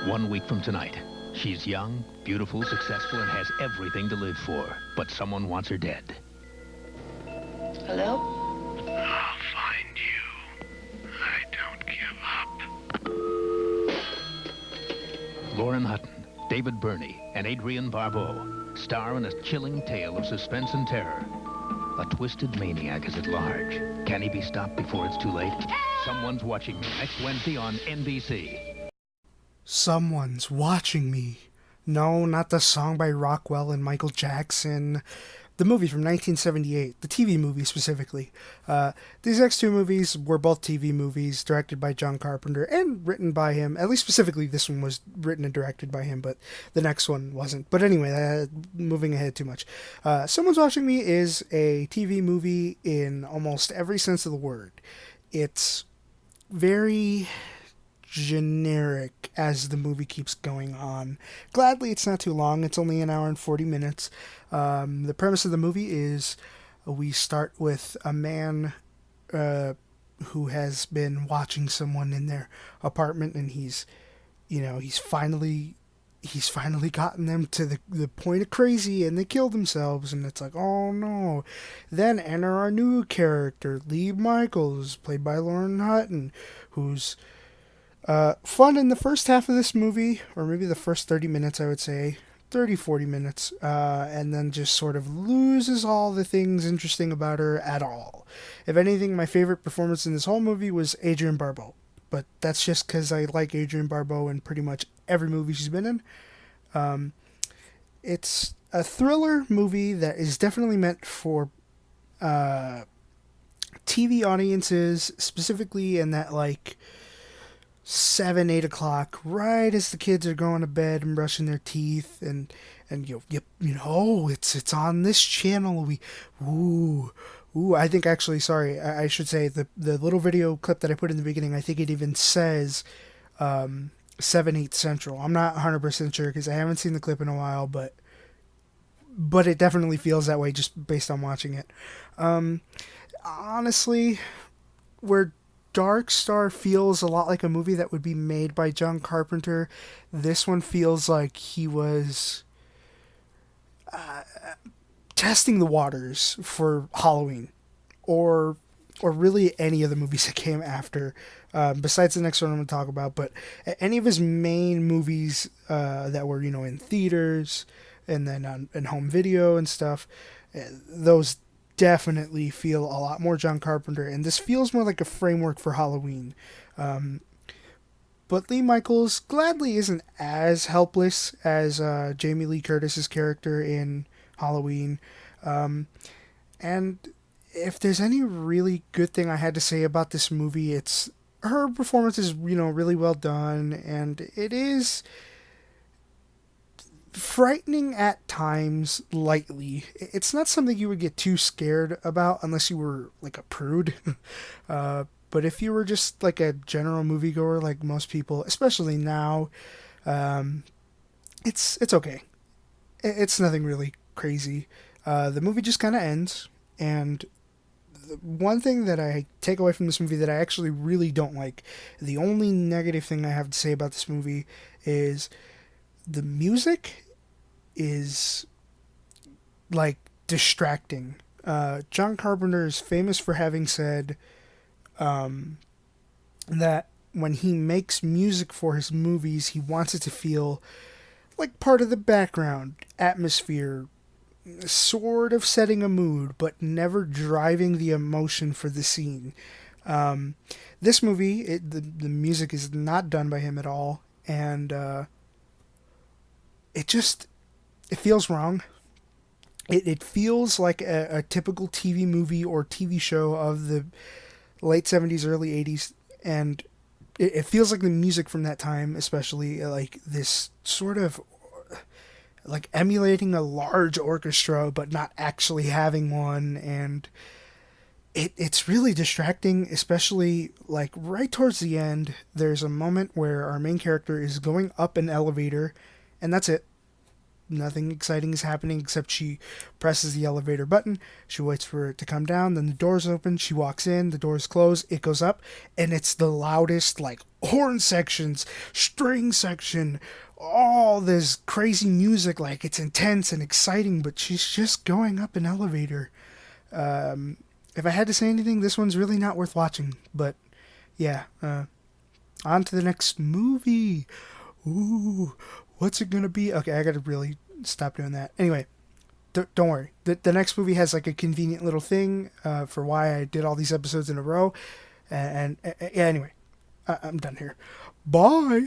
1 week from tonight, she's young, beautiful, successful, and has everything to live for. But someone wants her dead. Hello? I'll find you. I don't give up. Lauren Hutton, David Burney, and Adrienne Barbeau star in a chilling tale of suspense and terror. A twisted maniac is at large. Can he be stopped before it's too late? Someone's Watching Me next Wednesday on NBC. Someone's Watching Me. No, not the song by Rockwell and Michael Jackson. The movie from 1978, the TV movie specifically. These next two movies were both TV movies, directed by John Carpenter and written by him. At least specifically, this one was written and directed by him, but the next one wasn't. But anyway, moving ahead too much. Someone's Watching Me is a TV movie in almost every sense of the word. It's very generic as the movie keeps going on. Gladly, it's not too long. It's only an hour and 40 minutes. The premise of the movie is we start with a man who has been watching someone in their apartment, and he's finally gotten them to the point of crazy, and they kill themselves, and it's like, oh no. Then enter our new character, Lee Michaels, played by Lauren Hutton, who's fun in the first half of this movie, or maybe the first 30 minutes, I would say. 40 minutes, and then just sort of loses all the things interesting about her at all. If anything, my favorite performance in this whole movie was Adrienne Barbeau, but that's just because I like Adrienne Barbeau in pretty much every movie she's been in. It's a thriller movie that is definitely meant for TV audiences, specifically in that, like, 7-8 o'clock, right as the kids are going to bed and brushing their teeth, and it's on this channel. I think actually, sorry, I should say the little video clip that I put in the beginning, I think it even says 7-8 Central. I'm not 100% sure because I haven't seen the clip in a while, but it definitely feels that way just based on watching it. Honestly, where Dark Star feels a lot like a movie that would be made by John Carpenter, this one feels like he was testing the waters for Halloween, or really any of the movies that came after, besides the next one I'm going to talk about. But any of his main movies that were in theaters and then in home video and stuff, those definitely feel a lot more John Carpenter, and this feels more like a framework for Halloween. But Lee Michaels gladly isn't as helpless as Jamie Lee Curtis's character in Halloween. And if there's any really good thing I had to say about this movie, it's her performance is really well done, and it is frightening at times lightly. It's not something you would get too scared about unless you were like a prude. But if you were just like a general moviegoer, like most people, especially now, it's okay. It's nothing really crazy. The movie just kind of ends, and the one thing that I take away from this movie that I actually really don't like, the only negative thing I have to say about this movie is the music is like distracting. John Carpenter is famous for having said that when he makes music for his movies, he wants it to feel like part of the background atmosphere, sort of setting a mood, but never driving the emotion for the scene. This movie, the music is not done by him at all, and it feels wrong. It feels like a typical TV movie or TV show of the late 70s, early 80s, and it feels like the music from that time, especially like this sort of like emulating a large orchestra but not actually having one, and it's really distracting, especially like right towards the end. There's a moment where our main character is going up an elevator, and that's it. Nothing exciting is happening except she presses the elevator button. She waits for it to come down. Then the doors open. She walks in. The doors close. It goes up. And it's the loudest, like, horn sections, string section, all this crazy music. Like, it's intense and exciting, but she's just going up an elevator. If I had to say anything, this one's really not worth watching. But, yeah. On to the next movie. Ooh, what's it gonna be? Okay, I gotta really stop doing that. Anyway, don't worry. The next movie has like a convenient little thing for why I did all these episodes in a row. And yeah, anyway, I'm done here. Bye.